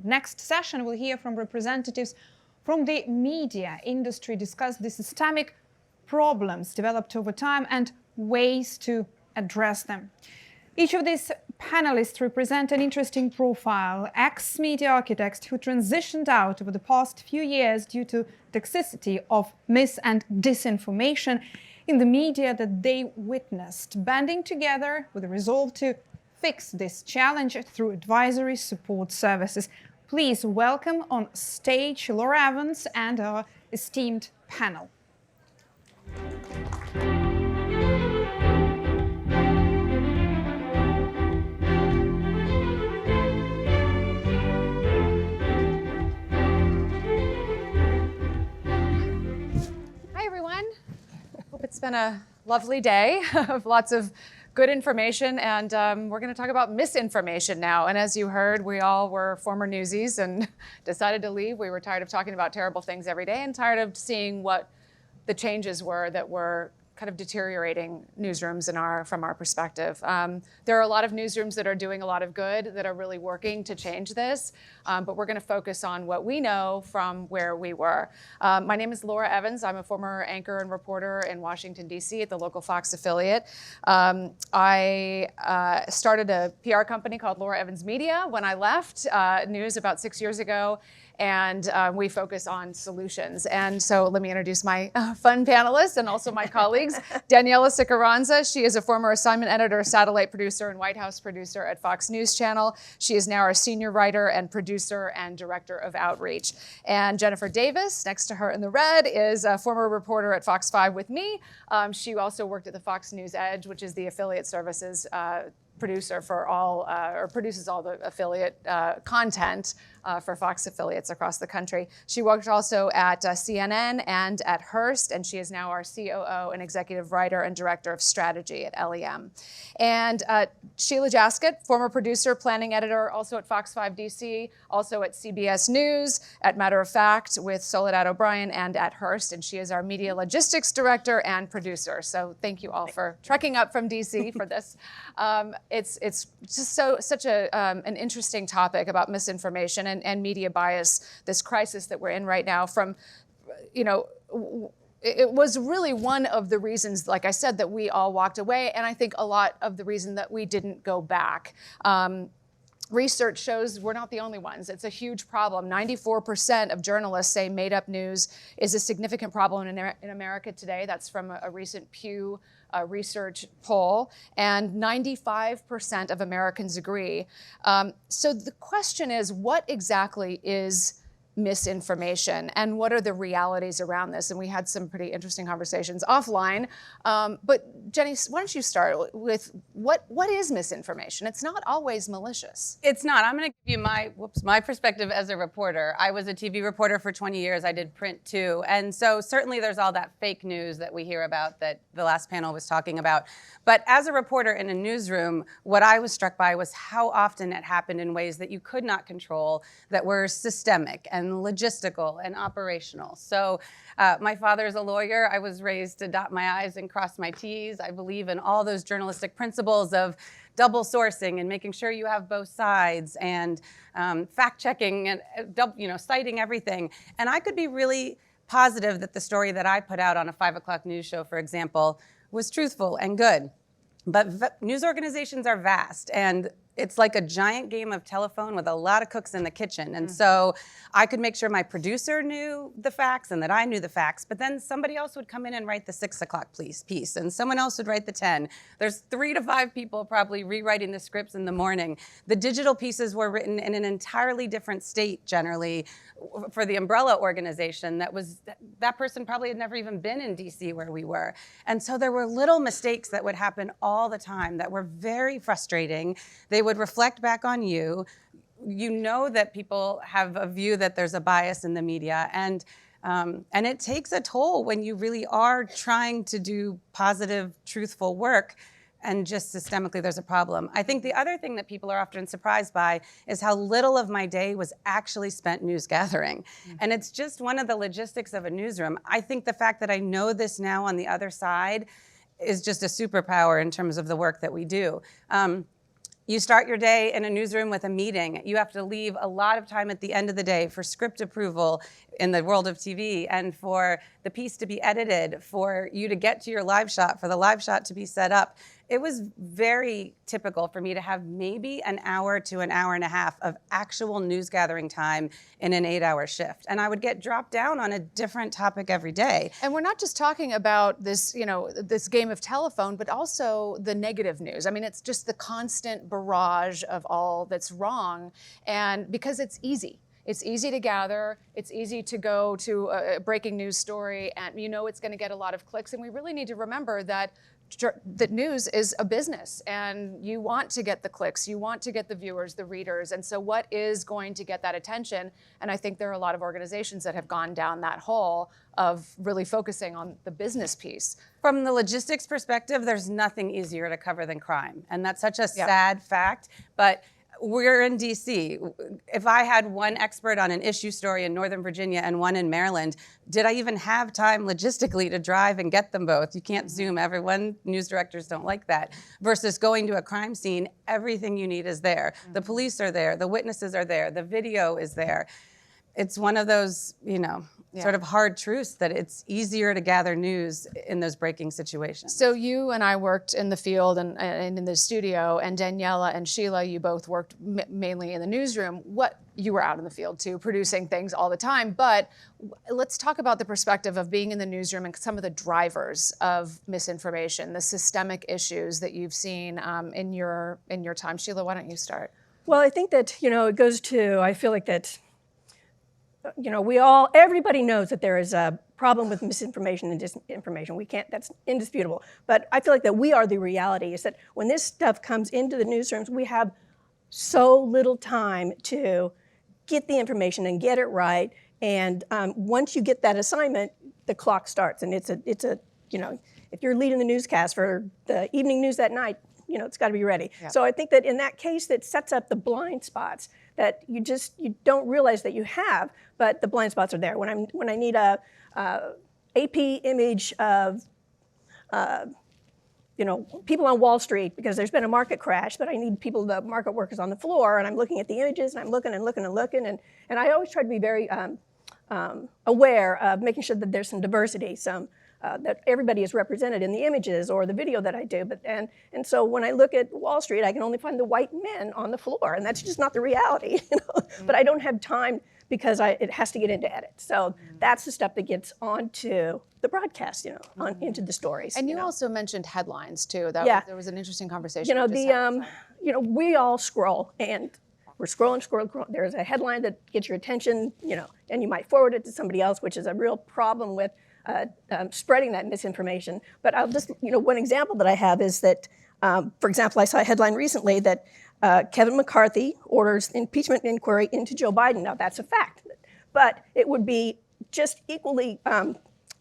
Next session, we'll hear from representatives from the media industry, discuss the systemic problems developed over time and ways to address them. Each of these panelists represent an interesting profile, ex-media architects who transitioned out over the past few years due to toxicity of mis- and disinformation in the media that they witnessed, banding together with a resolve to fix this challenge through advisory support services. Please welcome on stage Laura Evans and our esteemed panel. Hi, everyone. Hope it's been a lovely day of lots of good information, and we're going to talk about misinformation now. And as you heard, we all were former newsies and decided to leave. We were tired of talking about terrible things every day and tired of seeing what the changes were that were kind of deteriorating newsrooms from our perspective. There are a lot of newsrooms that are doing a lot of good, that are really working to change this, but we're going to focus on what we know from where we were. My name is Laura Evans. I'm a former anchor and reporter in Washington, D.C. at the local Fox affiliate. I started a PR company called Laura Evans Media when I left news about 6 years ago. And we focus on solutions. And so let me introduce my fun panelists and also my colleagues. Daniela Sicuranza, she is a former assignment editor, satellite producer, and White House producer at Fox News Channel. She is now our senior writer and producer and director of outreach. And Jennifer Davis, next to her in the red, is a former reporter at Fox 5 with me. She also worked at the Fox News Edge, which is the affiliate services producer for all, or produces all the affiliate content for Fox affiliates across the country. She worked also at CNN and at Hearst, and she is now our COO and executive writer and director of strategy at LEM. And Sheila Jaskot, former producer, planning editor, also at Fox 5 DC, also at CBS News, at Matter of Fact with Soledad O'Brien, and at Hearst, and she is our media logistics director and producer. So thank you all for trekking up from DC for this. It's just such an interesting topic about misinformation and media bias, this crisis that we're in right now. It was really one of the reasons, like I said, that we all walked away, and I think a lot of the reason that we didn't go back. Research shows we're not the only ones. It's a huge problem. 94% of journalists say made-up news is a significant problem in America today. That's from a recent Pew research poll, and 95% of Americans agree. So the question is, what exactly is misinformation, and what are the realities around this? And we had some pretty interesting conversations offline. But Jenny, why don't you start with what is misinformation? It's not always malicious. It's not. I'm going to give you my perspective as a reporter. I was a TV reporter for 20 years. I did print too. And so certainly there's all that fake news that we hear about that the last panel was talking about. But as a reporter in a newsroom, what I was struck by was how often it happened in ways that you could not control, that were systemic and logistical and operational. So my father's a lawyer. I was raised to dot my I's and cross my T's. I believe in all those journalistic principles of double sourcing and making sure you have both sides, and fact checking and citing everything. And I could be really positive that the story that I put out on a 5 o'clock news show, for example, was truthful and good. But news organizations are vast, and it's like a giant game of telephone with a lot of cooks in the kitchen. And so I could make sure my producer knew the facts and that I knew the facts, but then somebody else would come in and write the 6 o'clock piece, and someone else would write the 10. There's 3 to 5 people probably rewriting the scripts in the morning. The digital pieces were written in an entirely different state generally for the umbrella organization. That person probably had never even been in DC where we were. And so there were little mistakes that would happen all the time that were very frustrating. They would reflect back on you. You know that people have a view that there's a bias in the media, and it takes a toll when you really are trying to do positive, truthful work, and just systemically there's a problem. I think the other thing that people are often surprised by is how little of my day was actually spent news gathering. And it's just one of the logistics of a newsroom. I think the fact that I know this now on the other side is just a superpower in terms of the work that we do. You start your day in a newsroom with a meeting. You have to leave a lot of time at the end of the day for script approval in the world of TV, and for the piece to be edited, for you to get to your live shot, for the live shot to be set up. It was very typical for me to have maybe an hour to an hour and a half of actual news gathering time in an 8-hour shift. And I would get dropped down on a different topic every day. And we're not just talking about this, this game of telephone, but also the negative news. I mean, it's just the constant barrage of all that's wrong. And because it's easy. It's easy to gather, it's easy to go to a breaking news story, and it's going to get a lot of clicks. And we really need to remember that news is a business, and you want to get the clicks, you want to get the viewers, the readers. And so what is going to get that attention? And I think there are a lot of organizations that have gone down that hole of really focusing on the business piece. From the logistics perspective, there's nothing easier to cover than crime. And that's such a sad fact, but we're in DC. If I had one expert on an issue story in Northern Virginia and one in Maryland, did I even have time logistically to drive and get them both? You can't Zoom everyone. News directors don't like that. Versus going to a crime scene, everything you need is there. The police are there, the witnesses are there, the video is there. It's one of those, sort of hard truths that it's easier to gather news in those breaking situations. So you and I worked in the field and in the studio, and Daniela and Sheila, you both worked mainly in the newsroom. You were out in the field too, producing things all the time. But let's talk about the perspective of being in the newsroom and some of the drivers of misinformation, the systemic issues that you've seen in your time. Sheila, why don't you start? Well, I think that, it goes to, I feel like that, everybody knows that there is a problem with misinformation and disinformation. That's indisputable. But I feel like that we are the reality, is that when this stuff comes into the newsrooms, we have so little time to get the information and get it right. And once you get that assignment, the clock starts. And if you're leading the newscast for the evening news that night, it's got to be ready. Yeah. So I think that in that case, that sets up the blind spots that you don't realize that you have, but the blind spots are there. When I need a AP image of people on Wall Street because there's been a market crash, but I need the market workers on the floor, and I'm looking at the images and I'm looking and looking and looking, and I always try to be very aware of making sure that there's some diversity, that everybody is represented in the images or the video that I do. And so when I look at Wall Street, I can only find the white men on the floor, and that's just not the reality. But I don't have time because it has to get into edit. So that's the stuff that gets onto the broadcast, into the stories. And you also mentioned headlines too. There was an interesting conversation. We all scroll, and we're scrolling. There's a headline that gets your attention, and you might forward it to somebody else, which is a real problem with spreading that misinformation. But I'll just, one example that I have is that, for example, I saw a headline recently that Kevin McCarthy orders impeachment inquiry into Joe Biden. Now, that's a fact. But it would be just equally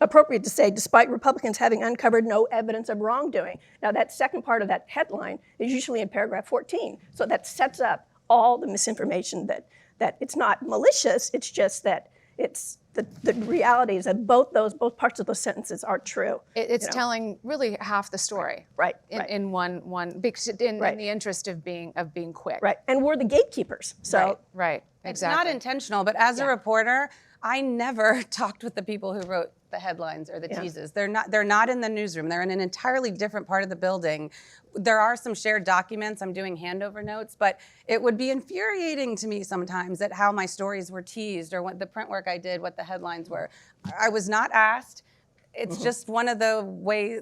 appropriate to say, despite Republicans having uncovered no evidence of wrongdoing. Now, that second part of that headline is usually in paragraph 14. So that sets up all the misinformation that it's not malicious, it's just that it's the reality is that both parts of those sentences are true. It's telling really half the story, right? In one because in the interest of being quick, right? And we're the gatekeepers, so right, exactly. It's not intentional, but as a reporter, I never talked with the people who wrote the headlines or the teases. They're not in the newsroom. They're in an entirely different part of the building. There are some shared documents. I'm doing handover notes, but it would be infuriating to me sometimes at how my stories were teased or what the print work I did, what the headlines were. I was not asked. It's just one of the ways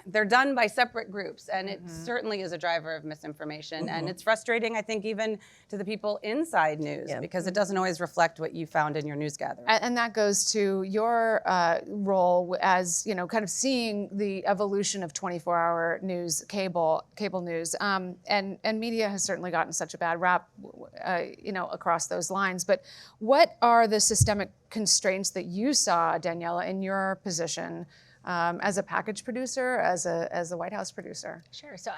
they're done by separate groups, and it certainly is a driver of misinformation. And it's frustrating, I think, even to the people inside news because it doesn't always reflect what you found in your news gathering. And that goes to your role as kind of seeing the evolution of 24-hour news, cable news, and media has certainly gotten such a bad rap, across those lines. But what are the systemic constraints that you saw, Daniela, in your position as a package producer, as a White House producer? Sure. So,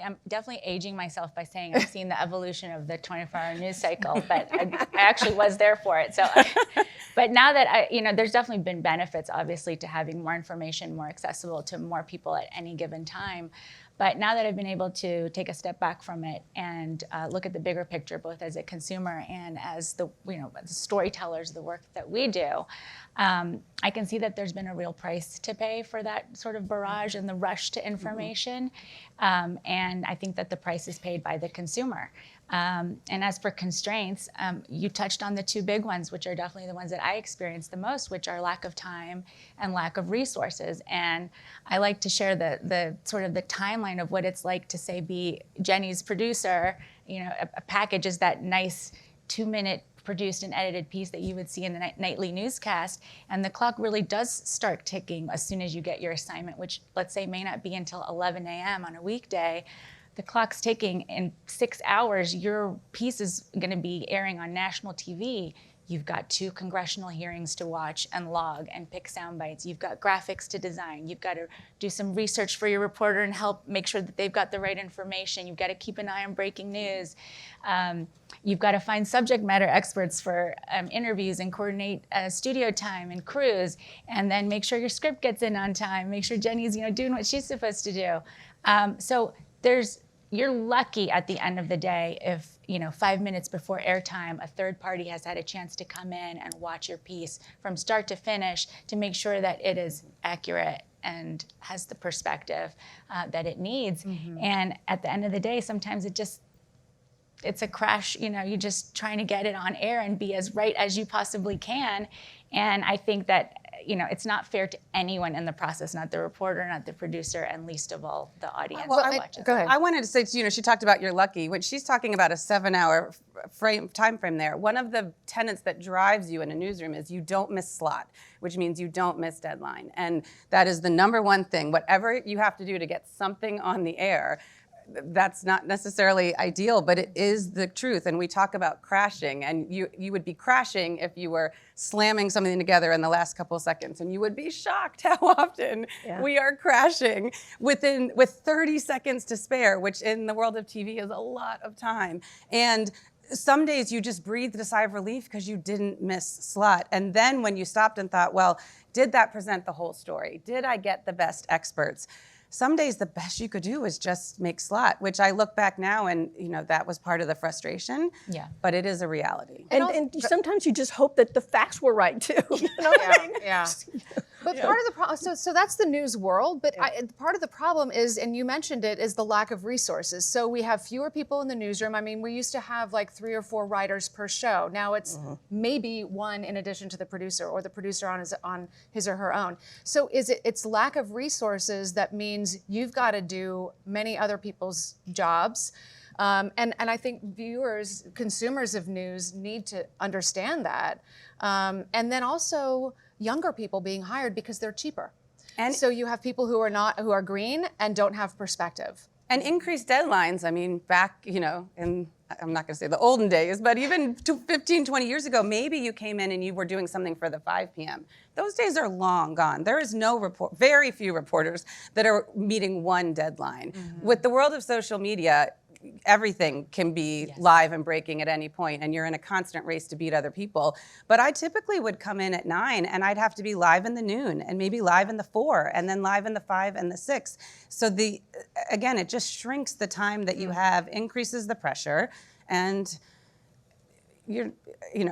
I'm definitely aging myself by saying I've seen the evolution of the 24-hour news cycle, but I actually was there for it. So, but now that there's definitely been benefits, obviously, to having more information more accessible to more people at any given time. But now that I've been able to take a step back from it and look at the bigger picture, both as a consumer and as the storytellers, the work that we do, I can see that there's been a real price to pay for that sort of barrage and the rush to information. And I think that the price is paid by the consumer. And as for constraints, you touched on the two big ones, which are definitely the ones that I experience the most, which are lack of time and lack of resources. And I like to share the sort of the timeline of what it's like to, say, be Jenny's producer. A package is that nice 2-minute produced and edited piece that you would see in the nightly newscast. And the clock really does start ticking as soon as you get your assignment, which, let's say, may not be until 11 a.m. on a weekday. The clock's ticking. In 6 hours, your piece is going to be airing on national TV. You've got 2 congressional hearings to watch and log and pick sound bites. You've got graphics to design. You've got to do some research for your reporter and help make sure that they've got the right information. You've got to keep an eye on breaking news. You've got to find subject matter experts for interviews and coordinate studio time and crews, and then make sure your script gets in on time. Make sure Jenny's doing what she's supposed to do. So you're lucky at the end of the day if 5 minutes before airtime, a third party has had a chance to come in and watch your piece from start to finish to make sure that it is accurate and has the perspective that it needs. Mm-hmm. And at the end of the day, sometimes it's a crash. You're just trying to get it on air and be as right as you possibly can. And I think that it's not fair to anyone in the process, not the reporter, not the producer, and least of all, the audience that watches. Go ahead. I wanted to say, she talked about you're lucky. When she's talking about a 7-hour time frame there, one of the tenets that drives you in a newsroom is you don't miss slot, which means you don't miss deadline. And that is the number one thing. Whatever you have to do to get something on the air, that's not necessarily ideal, but it is the truth. And we talk about crashing, and you would be crashing if you were slamming something together in the last couple of seconds, and you would be shocked how often we are crashing with 30 seconds to spare, which in the world of TV is a lot of time. And some days you just breathed a sigh of relief because you didn't miss slot. And then when you stopped and thought, well, did that present the whole story? Did I get the best experts? Some days the best you could do is just make slot, which I look back now and that was part of the frustration. Yeah. But it is a reality. And sometimes you just hope that the facts were right too. Yeah. But part of the problem, so that's the news world, but part of the problem is, and you mentioned it, is the lack of resources. So we have fewer people in the newsroom. I mean, we used to have like 3 or 4 writers per show. Now it's maybe 1 in addition to the producer, or the producer on his or her own. So it's lack of resources that means you've got to do many other people's jobs. And I think viewers, consumers of news need to understand that. And then also younger people being hired because they're cheaper. And so you have people who are green and don't have perspective. And increased deadlines. I mean, back, in, I'm not going to say the olden days, but even 15, 20 years ago, maybe you came in and you were doing something for the 5 p.m. Those days are long gone. There is very few reporters that are meeting one deadline. Mm-hmm. With the world of social media, everything can be live and breaking at any point, and you're in a constant race to beat other people. But I typically would come in at 9, and I'd have to be live in the noon, and maybe live in the 4, and then live in the 5 and the 6. So again, it just shrinks the time that you have, increases the pressure, and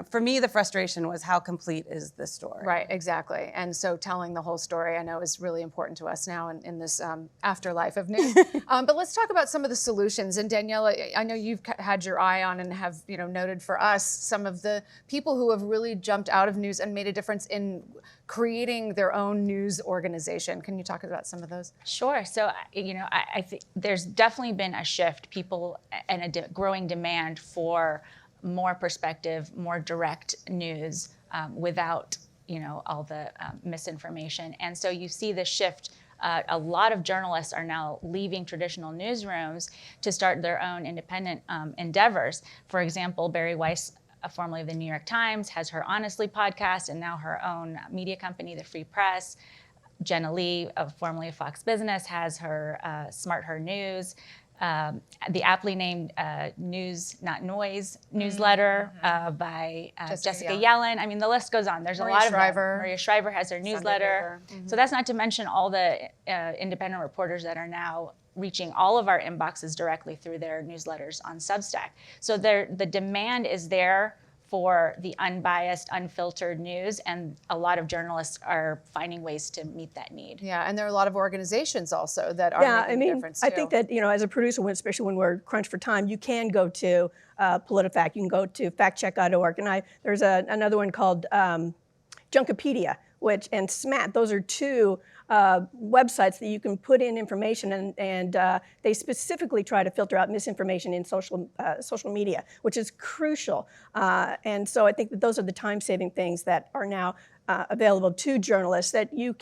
for me, the frustration was how complete is the story? Right, exactly. And so telling the whole story, I know, is really important to us now in this afterlife of news. But let's talk about some of the solutions. And Daniela, I know you've had your eye on and have noted for us some of the people who have really jumped out of news and made a difference in creating their own news organization. Can you talk about some of those? Sure. So, I think there's definitely been a shift, people, and a growing demand for more perspective, more direct news without, all the misinformation. And so you see the shift. A lot of journalists are now leaving traditional newsrooms to start their own independent endeavors. For example, Bari Weiss, formerly of the New York Times, has her Honestly podcast and now her own media company, The Free Press. Jenna Lee, formerly of Fox Business, has her Smart Her News. The aptly named News Not Noise newsletter by Jessica Yellen. I mean, the list goes on. There's a lot of them. Maria Shriver has her newsletter. Mm-hmm. So that's not to mention all the independent reporters that are now reaching all of our inboxes directly through their newsletters on Substack. So the demand is there for the unbiased, unfiltered news, and a lot of journalists are finding ways to meet that need. Yeah, and there are a lot of organizations also that are making a difference too. I think that, as a producer, especially when we're crunched for time, you can go to PolitiFact, you can go to factcheck.org, and there's another one called Junkipedia, and SMAT. Those are two websites that you can put in information, and they specifically try to filter out misinformation in social media, which is crucial. And so I think that those are the time-saving things that are now available to journalists, that you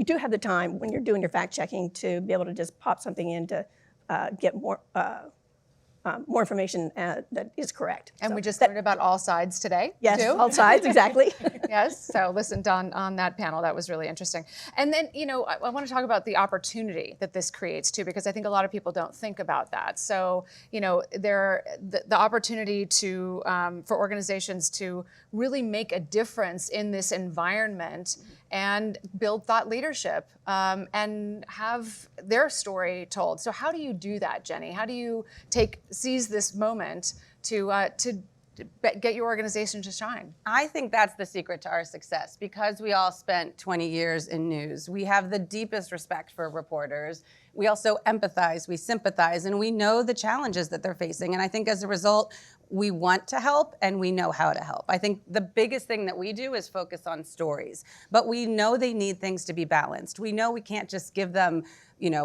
do have the time when you're doing your fact-checking to be able to just pop something in to get more information that is correct. And we just learned about all sides today, yes, too. all sides, exactly. Yes, so listened on that panel. That was really interesting. And then, I want to talk about the opportunity that this creates, too, because I think a lot of people don't think about that. So, the opportunity for organizations to really make a difference in this environment and build thought leadership and have their story told. So how do you do that, Jenny? How do you seize this moment to get your organization to shine? I think that's the secret to our success, because we all spent 20 years in news. We have the deepest respect for reporters. We also empathize, we sympathize, and we know the challenges that they're facing. And I think as a result, we want to help and we know how to help. I think the biggest thing that we do is focus on stories, but we know they need things to be balanced. We know we can't just give them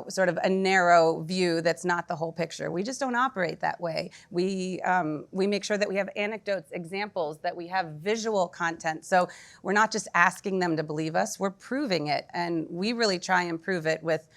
sort of a narrow view that's not the whole picture. We just don't operate that way. We make sure that we have anecdotes, examples, that we have visual content. So we're not just asking them to believe us, we're proving it. And we really try and prove it with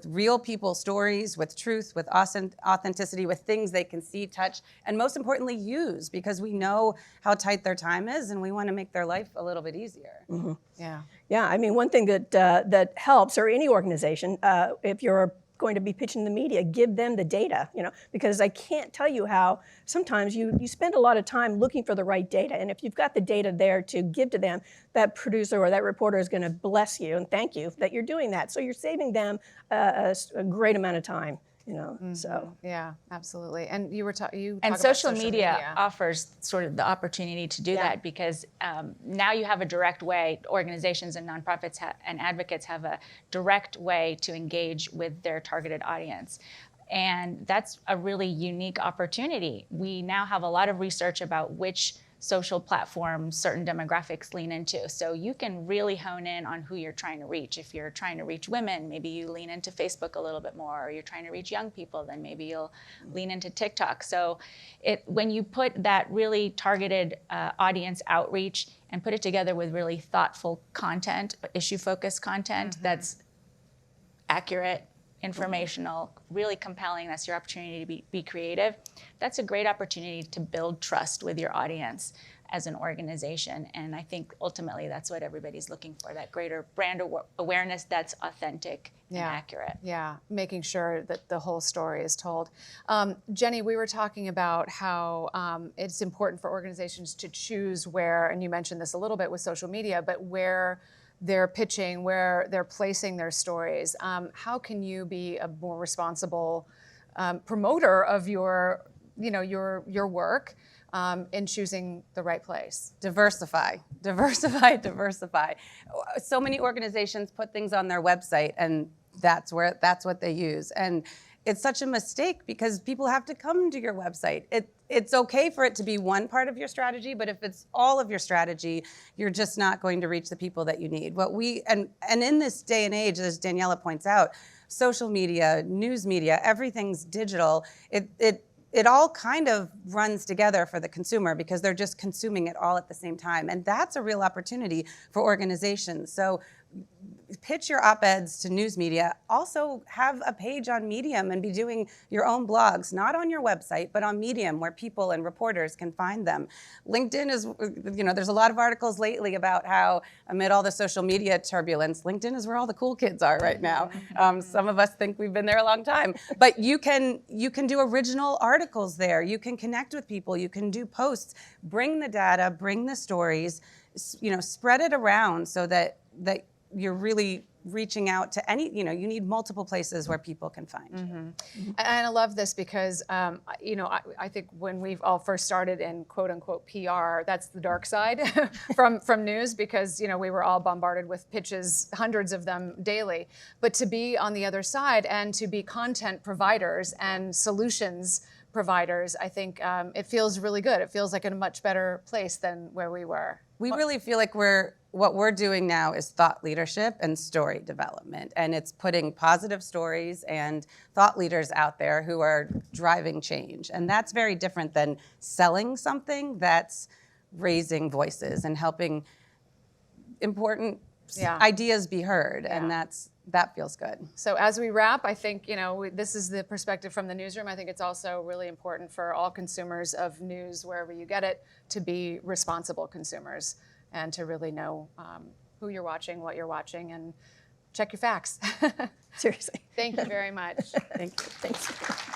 real people stories, with truth, with authenticity, with things they can see, touch, and most importantly, use, because we know how tight their time is and we want to make their life a little bit easier. Mm-hmm. Yeah. Yeah, I mean, one thing that helps, or any organization, if you're going to be pitching the media, give them the data, because I can't tell you how sometimes you spend a lot of time looking for the right data, and if you've got the data there to give to them, that producer or that reporter is going to bless you and thank you that you're doing that. So you're saving them a great amount of time. So yeah, absolutely. And you talk and about social media offers sort of the opportunity to do that, because now you have a direct way. Organizations and nonprofits and advocates have a direct way to engage with their targeted audience. And that's a really unique opportunity. We now have a lot of research about which social platforms certain demographics lean into. So you can really hone in on who you're trying to reach. If you're trying to reach women, maybe you lean into Facebook a little bit more, or you're trying to reach young people, then maybe you'll lean into TikTok. So when you put that really targeted audience outreach and put it together with really thoughtful content, issue-focused content that's accurate, informational, really compelling, that's your opportunity to be creative. That's a great opportunity to build trust with your audience as an organization. And I think ultimately that's what everybody's looking for, that greater brand awareness that's authentic and accurate. Yeah, making sure that the whole story is told. Jenny, we were talking about how it's important for organizations to choose where, and you mentioned this a little bit with social media, but where they're pitching, where they're placing their stories. How can you be a more responsible promoter of your work in choosing the right place? Diversify. So many organizations put things on their website, and that's what they use. And it's such a mistake, because people have to come to your website. It's okay for it to be one part of your strategy, but if it's all of your strategy, you're just not going to reach the people that you need. And in this day and age, as Daniela points out, social media, news media, everything's digital. It all kind of runs together for the consumer, because they're just consuming it all at the same time. And that's a real opportunity for organizations. So pitch your op-eds to news media. Also have a page on Medium and be doing your own blogs, not on your website, but on Medium, where people and reporters can find them. LinkedIn is, there's a lot of articles lately about how amid all the social media turbulence, LinkedIn is where all the cool kids are right now. Some of us think we've been there a long time, but you can do original articles there. You can connect with people. You can do posts. Bring the data, bring the stories, spread it around so that you're really reaching out to any, you need multiple places where people can find you. And I love this because, I think when we've all first started in quote unquote PR, that's the dark side from news because, we were all bombarded with pitches, hundreds of them daily. But to be on the other side and to be content providers and solutions providers, I think it feels really good. It feels like in a much better place than where we were. We really feel like what we're doing now is thought leadership and story development. And it's putting positive stories and thought leaders out there who are driving change. And that's very different than selling something. That's raising voices and helping important ideas be heard. And that feels good. So as we wrap, I think, this is the perspective from the newsroom. I think it's also really important for all consumers of news, wherever you get it, to be responsible consumers and to really know who you're watching, what you're watching, and check your facts. Seriously. Thank you very much. Thank you. Thanks.